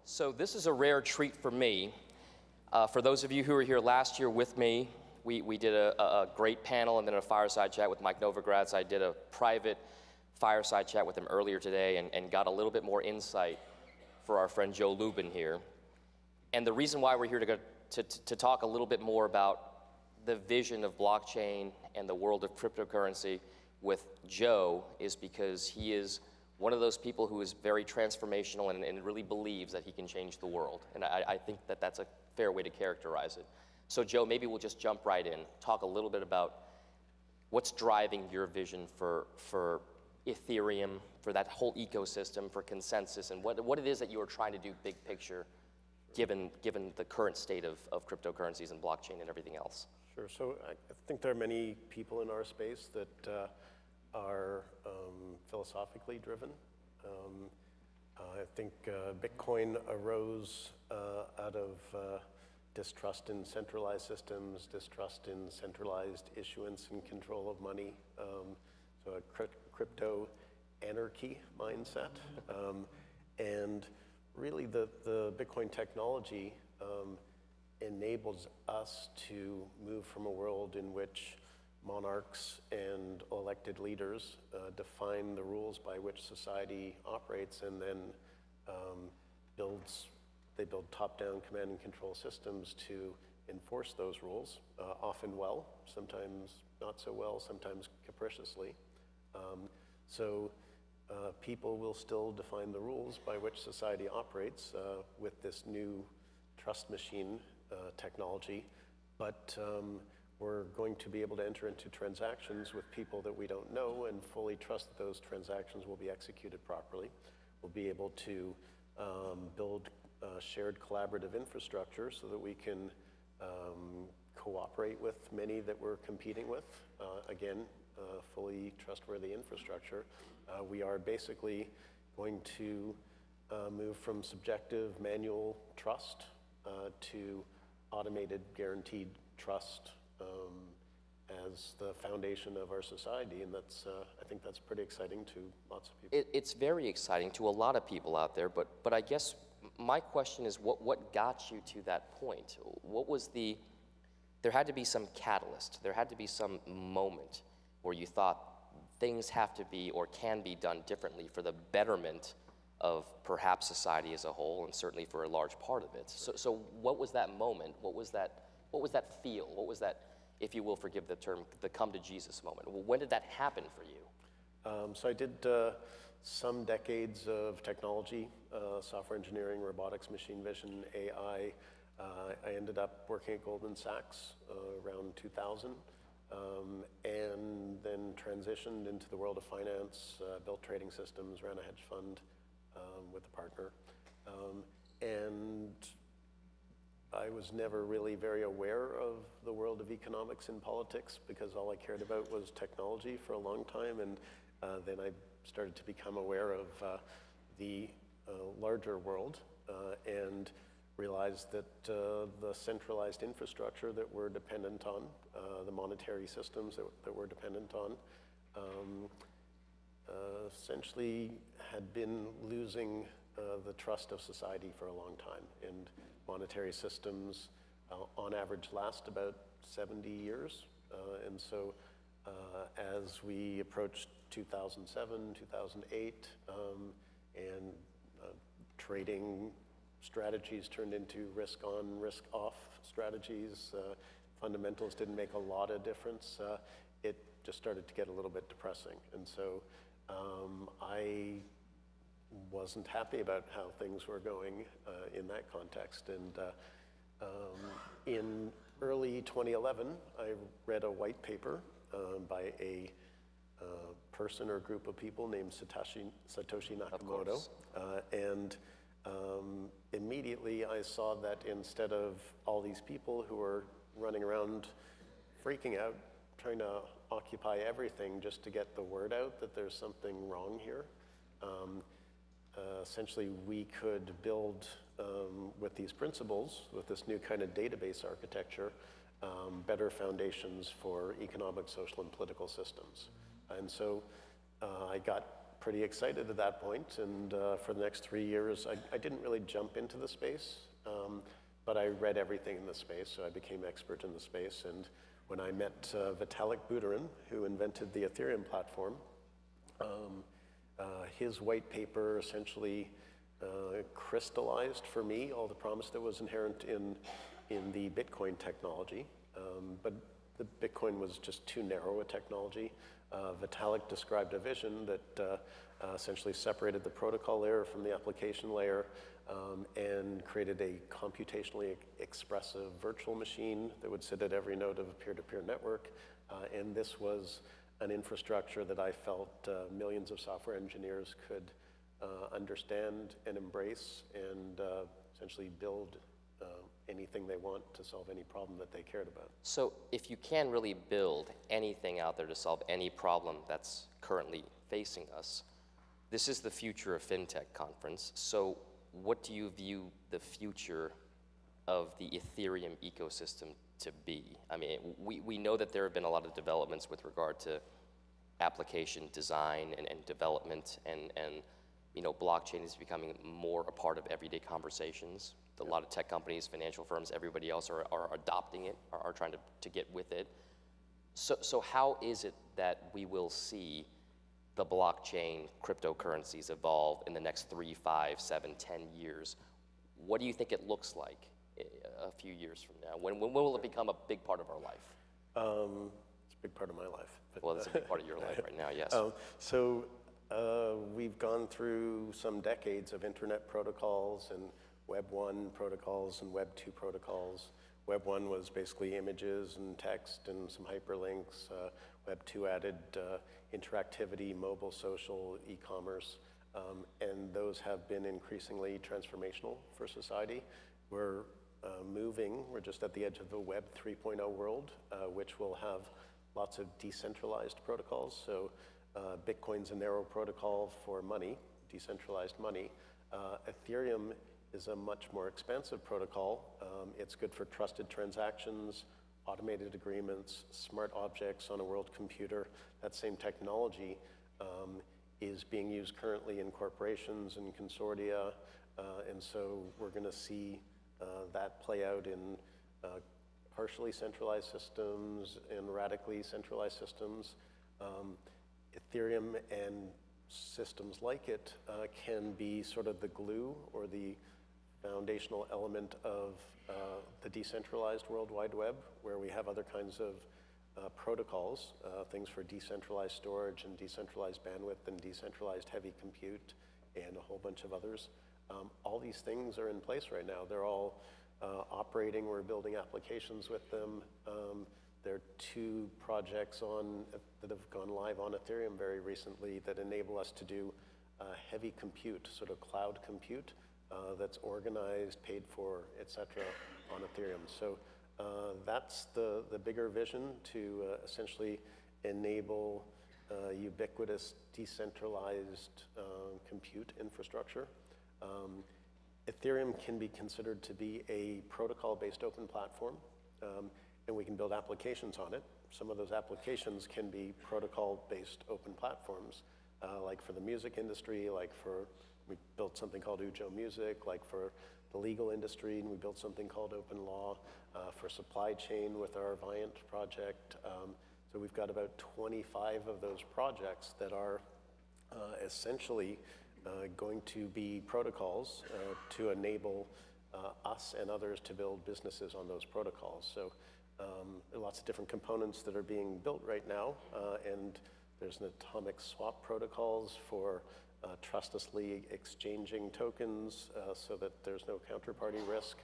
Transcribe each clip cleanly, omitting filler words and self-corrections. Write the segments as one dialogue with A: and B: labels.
A: So this is a rare treat for me. For those of you who were here last year with me, we did a great panel and then a fireside chat with Mike Novogratz. I did a private fireside chat with him earlier today and got a little bit more insight for our friend Joe Lubin here. And the reason why we're here to talk a little bit more about the vision of blockchain and the world of cryptocurrency with Joe is because he is one of those people who is very transformational and really believes that he can change the world. And I think that that's a fair way to characterize it. So Joe, maybe we'll just jump right in, talk a little bit about what's driving your vision for Ethereum, for that whole ecosystem, for Consensys, and what it is that you are trying to do big picture, given the current state of cryptocurrencies and blockchain and everything else.
B: Sure, so I think there are many people in our space that are philosophically driven. I think Bitcoin arose out of distrust in centralized systems, distrust in centralized issuance and control of money, so a crypto anarchy mindset. And really the Bitcoin technology enables us to move from a world in which monarchs and elected leaders define the rules by which society operates, and then they build top-down command and control systems to enforce those rules, often well, sometimes not so well, sometimes capriciously. So people will still define the rules by which society operates with this new trust machine technology, but we're going to be able to enter into transactions with people that we don't know and fully trust that those transactions will be executed properly. We'll be able to build shared collaborative infrastructure so that we can cooperate with many that we're competing with. Again, fully trustworthy infrastructure. We are basically going to move from subjective manual trust to automated guaranteed trust as the foundation of our society, and that's I think that's pretty exciting to lots of people.
A: It's very exciting to a lot of people out there, but I guess my question is what got you to that point? What was there had to be some catalyst, there had to be some moment where you thought things have to be or can be done differently for the betterment of perhaps society as a whole, and certainly for a large part of it. So what was that moment? What was that feel? What was that, if you will forgive the term, the come to Jesus moment? Well, when did that happen for you?
B: So I did some decades of technology, software engineering, robotics, machine vision, AI. I ended up working at Goldman Sachs around 2000. And then transitioned into the world of finance, built trading systems, ran a hedge fund with a partner. And I was never really very aware of the world of economics and politics because all I cared about was technology for a long time. And then I started to become aware of the larger world and realized that the centralized infrastructure that we're dependent on, the monetary systems that we're dependent on, essentially had been losing the trust of society for a long time. And monetary systems, on average, last about 70 years. And so as we approached 2007, 2008, and trading strategies turned into risk-on, risk-off strategies. Fundamentals didn't make a lot of difference. It just started to get a little bit depressing. And so I wasn't happy about how things were going in that context. And in early 2011, I read a white paper by a person or group of people named Satoshi Nakamoto. And immediately I saw that instead of all these people who were running around freaking out, trying to occupy everything just to get the word out that there's something wrong here, essentially we could build with these principles, with this new kind of database architecture, better foundations for economic, social, and political systems. And so I got pretty excited at that point, and for the next 3 years, I didn't really jump into the space, but I read everything in the space, so I became expert in the space. And when I met Vitalik Buterin, who invented the Ethereum platform, his white paper essentially crystallized for me all the promise that was inherent in the Bitcoin technology, but the Bitcoin was just too narrow a technology. Vitalik described a vision that essentially separated the protocol layer from the application layer, and created a computationally expressive virtual machine that would sit at every node of a peer-to-peer network. And this was an infrastructure that I felt millions of software engineers could understand and embrace, and essentially build anything they want to solve any problem that they cared about.
A: So if you can really build anything out there to solve any problem that's currently facing us, this is the Future of FinTech conference. So what do you view the future of the Ethereum ecosystem to be? I mean, we know that there have been a lot of developments with regard to application design and development, and you know, blockchain is becoming more a part of everyday conversations. A lot of tech companies, financial firms, everybody else are adopting it, are trying to get with it. So how is it that we will see the blockchain cryptocurrencies evolve in the next 3, 5, 7, 10 years? What do you think it looks like a few years from now? When will it become a big part of our life?
B: It's a big part of my life. But,
A: well, it's a big part of your life right now, yes.
B: We've gone through some decades of internet protocols and Web 1 protocols and Web 2 protocols. Web 1 was basically images and text and some hyperlinks. Web 2 added interactivity, mobile, social, e-commerce, and those have been increasingly transformational for society. We're just at the edge of the Web 3.0 world, which will have lots of decentralized protocols. So Bitcoin's a narrow protocol for money, decentralized money. Ethereum is a much more expansive protocol. It's good for trusted transactions, automated agreements, smart objects on a world computer. That same technology is being used currently in corporations and consortia, and so we're going to see that play out in partially centralized systems and radically centralized systems. Ethereum and systems like it can be sort of the glue or the foundational element of the decentralized World Wide Web, where we have other kinds of protocols, things for decentralized storage and decentralized bandwidth and decentralized heavy compute and a whole bunch of others. All these things are in place right now. They're all operating. We're building applications with them. There are 2 projects that have gone live on Ethereum very recently that enable us to do heavy compute, sort of cloud compute, that's organized, paid for, et cetera, on Ethereum. So that's the bigger vision, to essentially enable ubiquitous, decentralized compute infrastructure. Ethereum can be considered to be a protocol-based open platform, and we can build applications on it. Some of those applications can be protocol-based open platforms, like for the music industry, we built something called Ujo Music, like for the legal industry, and we built something called Open Law, for supply chain with our Viant project. So we've got about 25 of those projects that are essentially going to be protocols to enable us and others to build businesses on those protocols. So there are lots of different components that are being built right now, and there's an atomic swap protocols for trustlessly exchanging tokens so that there's no counterparty risk.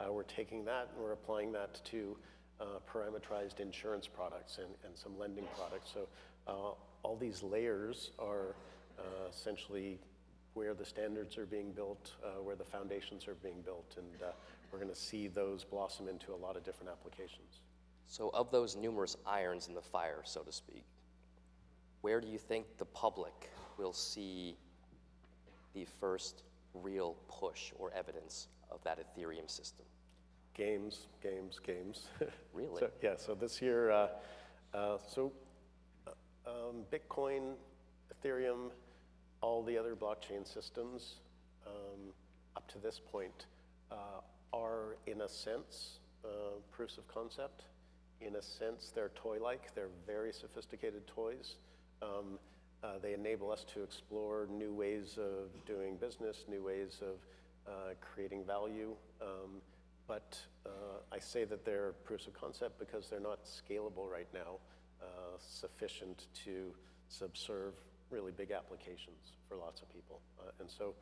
B: We're taking that and we're applying that to parameterized insurance products and some lending products. So all these layers are essentially where the standards are being built, where the foundations are being built, and we're going to see those blossom into a lot of different applications.
A: So of those numerous irons in the fire, so to speak, where do you think the public will see the first real push or evidence of that Ethereum system?
B: Games.
A: Really?
B: So this year, Bitcoin, Ethereum, all the other blockchain systems up to this point are, in a sense, proofs of concept. In a sense, they're toy-like. They're very sophisticated toys. They enable us to explore new ways of doing business, new ways of creating value. But I say that they're proofs of concept because they're not scalable right now, sufficient to subserve really big applications for lots of people. And so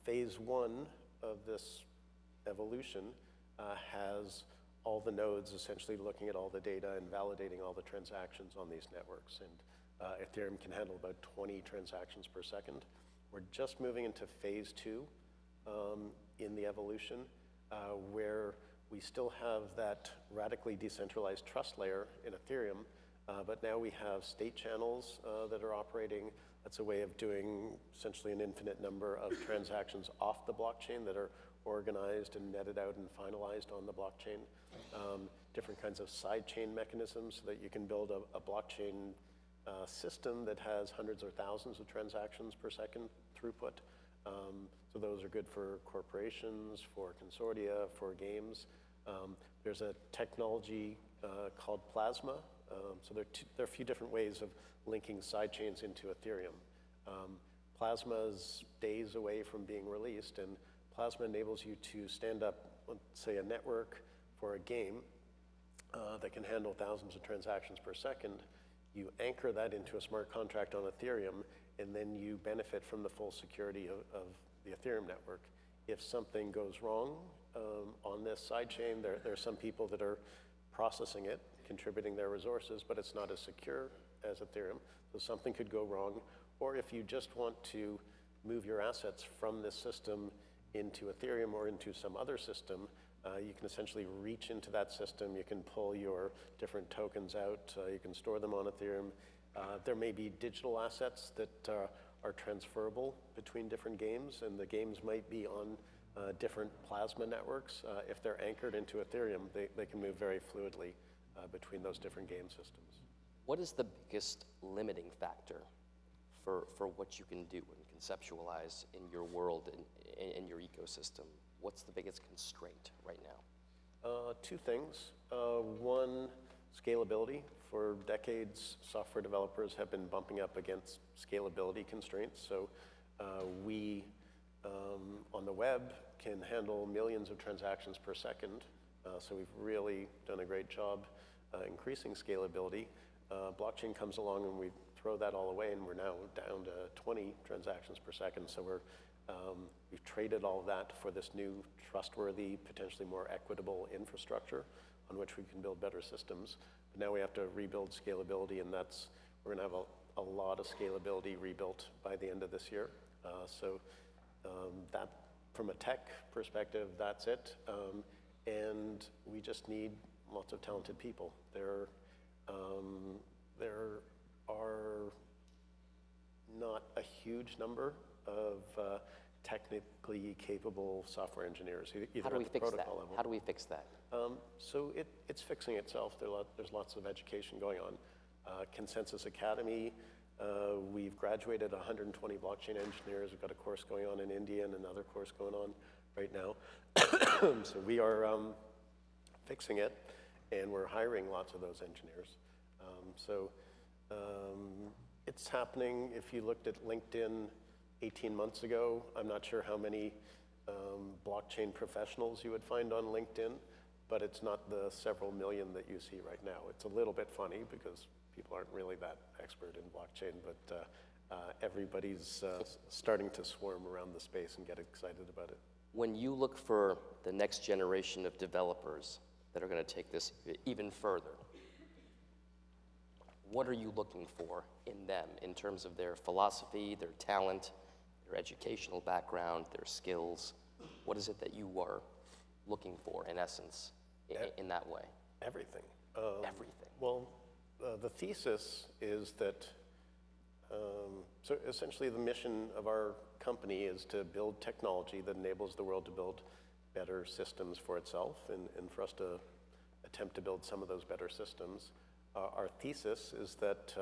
B: phase one of this evolution has all the nodes essentially looking at all the data and validating all the transactions on these networks. And Ethereum can handle about 20 transactions per second. We're just moving into phase two in the evolution, where we still have that radically decentralized trust layer in Ethereum, but now we have state channels that are operating. That's a way of doing essentially an infinite number of transactions off the blockchain that are organized and netted out and finalized on the blockchain. Different kinds of sidechain mechanisms so that you can build a blockchain system that has hundreds or thousands of transactions per second throughput. So those are good for corporations, for consortia, for games. There's a technology called Plasma. So there are a few different ways of linking sidechains into Ethereum. Plasma is days away from being released, and Plasma enables you to stand up, let's say, a network for a game that can handle thousands of transactions per second. You anchor that into a smart contract on Ethereum, and then you benefit from the full security of the Ethereum network. If something goes wrong on this sidechain, there are some people that are processing it, contributing their resources, but it's not as secure as Ethereum, so something could go wrong. Or if you just want to move your assets from this system into Ethereum or into some other system, you can essentially reach into that system. You can pull your different tokens out. You can store them on Ethereum. There may be digital assets that are transferable between different games, and the games might be on different Plasma networks. If they're anchored into Ethereum, they can move very fluidly between those different game systems.
A: What is the biggest limiting factor for what you can do and conceptualize in your world and in your ecosystem? What's the biggest constraint right now?
B: Two things. One, scalability. For decades, software developers have been bumping up against scalability constraints. So we, on the web, can handle millions of transactions per second. So we've really done a great job increasing scalability. Blockchain comes along and we throw that all away, and we're now down to 20 transactions per second. So we've traded all of that for this new trustworthy, potentially more equitable infrastructure on which we can build better systems. But now we have to rebuild scalability, and we're going to have a lot of scalability rebuilt by the end of this year. So that, from a tech perspective, that's it. And we just need lots of talented people. There are not a huge number of technically capable software engineers, either
A: How do we
B: at the
A: fix that?
B: protocol level.
A: How do we fix that?
B: So it's fixing itself. There's lots of education going on. Consensys Academy, we've graduated 120 blockchain engineers. We've got a course going on in India and another course going on right now. So we are fixing it, and we're hiring lots of those engineers. It's happening. If you looked at LinkedIn 18 months ago, I'm not sure how many blockchain professionals you would find on LinkedIn, but it's not the several million that you see right now. It's a little bit funny because people aren't really that expert in blockchain, but everybody's starting to swarm around the space and get excited about it.
A: When you look for the next generation of developers that are going to take this even further, what are you looking for in them in terms of their philosophy, their talent, their educational background, their skills? What is it that you are looking for, in essence, in that way?
B: Everything.
A: Everything.
B: Well, the thesis is that, so essentially the mission of our company is to build technology that enables the world to build better systems for itself, and for us to attempt to build some of those better systems. Our thesis is that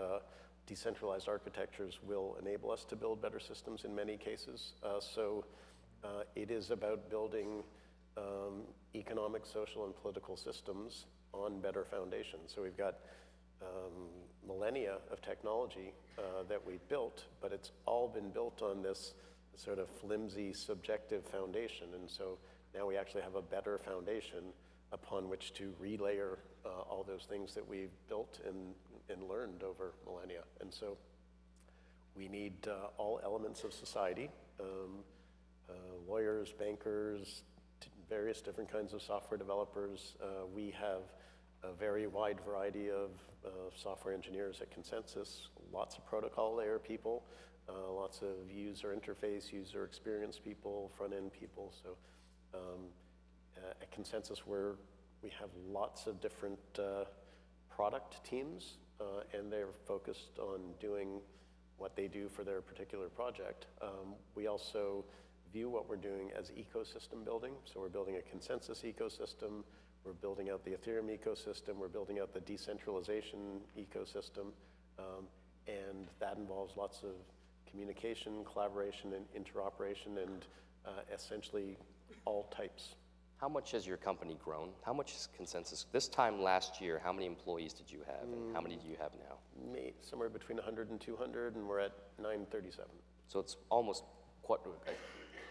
B: decentralized architectures will enable us to build better systems in many cases. It is about building economic, social, and political systems on better foundations. So we've got millennia of technology that we've built, but it's all been built on this sort of flimsy, subjective foundation. And so now we actually have a better foundation upon which to relayer all those things that we've built and learned over millennia. And so we need all elements of society, lawyers, bankers, various different kinds of software developers. We have a very wide variety of software engineers at Consensys, lots of protocol layer people, lots of user interface, user experience people, front-end people. So at Consensys, we have lots of different product teams, and they're focused on doing what they do for their particular project. We also view what we're doing as ecosystem building. So we're building a Consensys ecosystem, we're building out the Ethereum ecosystem, we're building out the decentralization ecosystem, and that involves lots of communication, collaboration, and interoperation, and essentially all types.
A: How much has your company grown? How much is Consensys? This time last year, how many employees did you have, and how many do you have now?
B: Somewhere between 100 and 200, and we're at 937.
A: So it's almost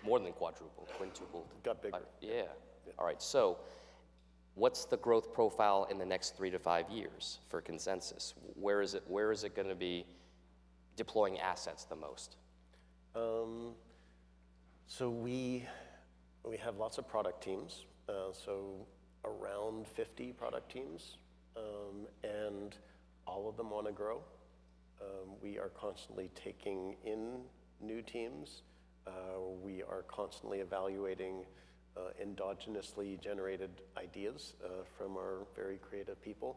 A: more than quadrupled, quintupled.
B: Got bigger.
A: Yeah. All right, so what's the growth profile in the next 3 to 5 years for Consensys? Where is it going to be deploying assets the most?
B: So we have lots of product teams, so around 50 product teams, and all of them want to grow. We are constantly taking in new teams. We are constantly evaluating endogenously generated ideas from our very creative people.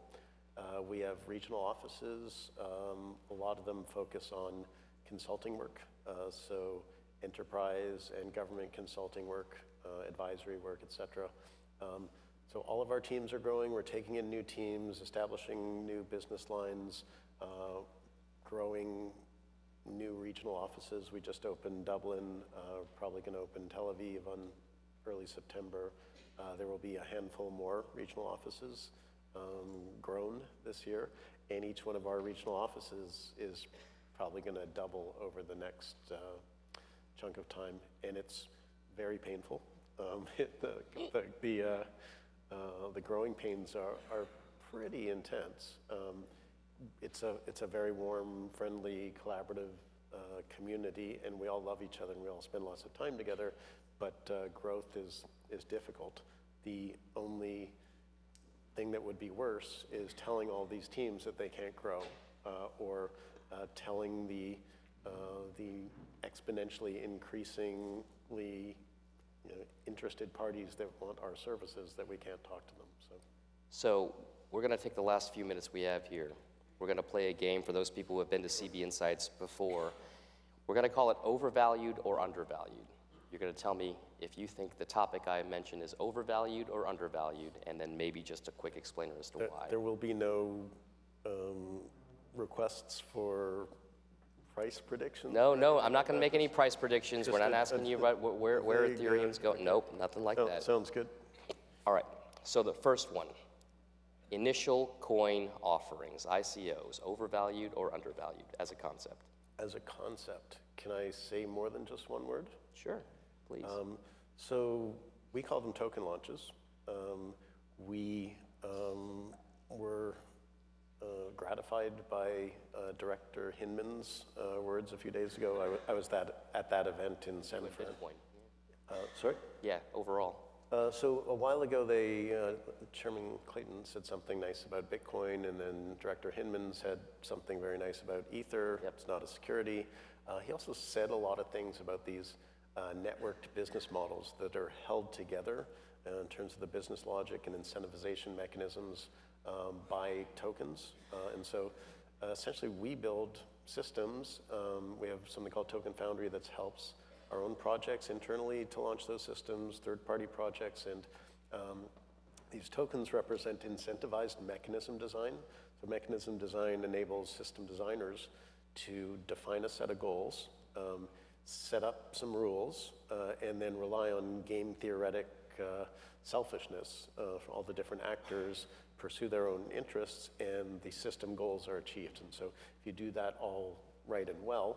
B: We have regional offices. A lot of them focus on consulting work, so enterprise and government consulting work, advisory work, et cetera. So all of our teams are growing. We're taking in new teams, establishing new business lines, growing new regional offices. We just opened Dublin, probably going to open Tel Aviv on early September. There will be a handful more regional offices grown this year, and each one of our regional offices is probably going to double over the next chunk of time, and it's very painful. The growing pains are pretty intense. It's a very warm, friendly, collaborative community, and we all love each other, and we all spend lots of time together, but growth is difficult. The only thing that would be worse is telling all these teams that they can't grow, or telling the exponentially increasingly interested parties that want our services that we can't talk to them.
A: So we're going to take the last few minutes we have here. We're going to play a game for those people who have been to CB Insights before. We're going to call it overvalued or undervalued. You're going to tell me if you think the topic I mentioned is overvalued or undervalued, and then maybe just a quick explainer as to why.
B: There will be no requests for price predictions?
A: No, I'm not going to make any price predictions. We're not asking you about where Ethereum's going. Nope, nothing like that.
B: Sounds good.
A: All right, so the first one, initial coin offerings, ICOs, overvalued or undervalued as a concept?
B: As a concept, can I say more than just one word?
A: Sure, please.
B: So we call them token launches. We were gratified by Director Hinman's words a few days ago. I was at that event in San Fran. Sorry?
A: Yeah, overall.
B: So a while ago, Chairman Clayton said something nice about Bitcoin, and then Director Hinman said something very nice about Ether.
A: Yep.
B: It's not a security. He also said a lot of things about these networked business models that are held together in terms of the business logic and incentivization mechanisms by tokens. And so essentially we build systems. We have something called Token Foundry that helps our own projects internally to launch those systems, third-party projects, and these tokens represent incentivized mechanism design. So mechanism design enables system designers to define a set of goals, set up some rules, and then rely on game theoretic selfishness for all the different actors pursue their own interests, and the system goals are achieved. And so if you do that all right and well,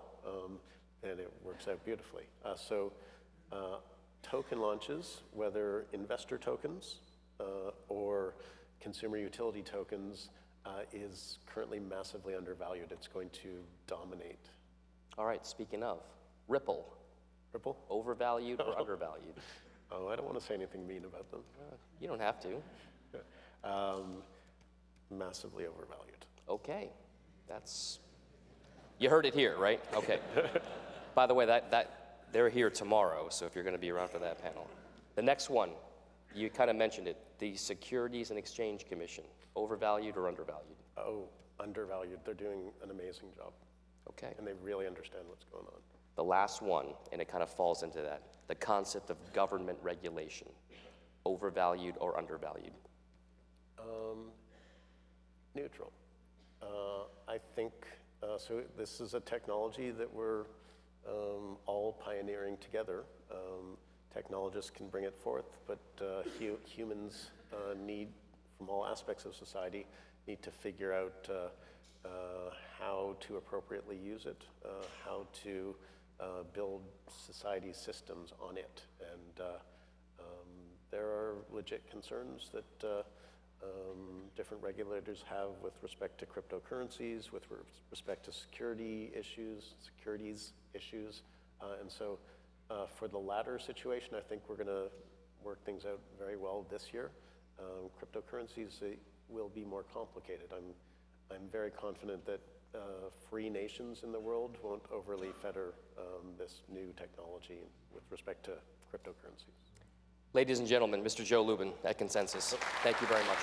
B: then it works out beautifully. Token launches, whether investor tokens or consumer utility tokens, is currently massively undervalued. It's going to dominate.
A: All right, speaking of, Ripple.
B: Ripple?
A: Overvalued or undervalued?
B: Oh, I don't want to say anything mean about them.
A: You don't have to.
B: Massively overvalued.
A: Okay, you heard it here, right? Okay. By the way, they're here tomorrow, so if you're going to be around for that panel. The next one, you kind of mentioned it, the Securities and Exchange Commission, overvalued or undervalued?
B: Oh, undervalued. They're doing an amazing job.
A: Okay.
B: And they really understand what's going on.
A: The last one, and it kind of falls into that, the concept of government regulation, overvalued or undervalued?
B: Neutral. I think, so this is a technology that we're all pioneering together. Technologists can bring it forth, but humans need, from all aspects of society, need to figure out how to appropriately use it, how to build society systems on it. And there are legit concerns that different regulators have with respect to cryptocurrencies, with respect to securities issues. And so for the latter situation, I think we're going to work things out very well this year. Cryptocurrencies will be more complicated. I'm very confident that free nations in the world won't overly fetter this new technology with respect to cryptocurrencies.
A: Ladies and gentlemen, Mr. Joe Lubin at Consensys. Thank you very much.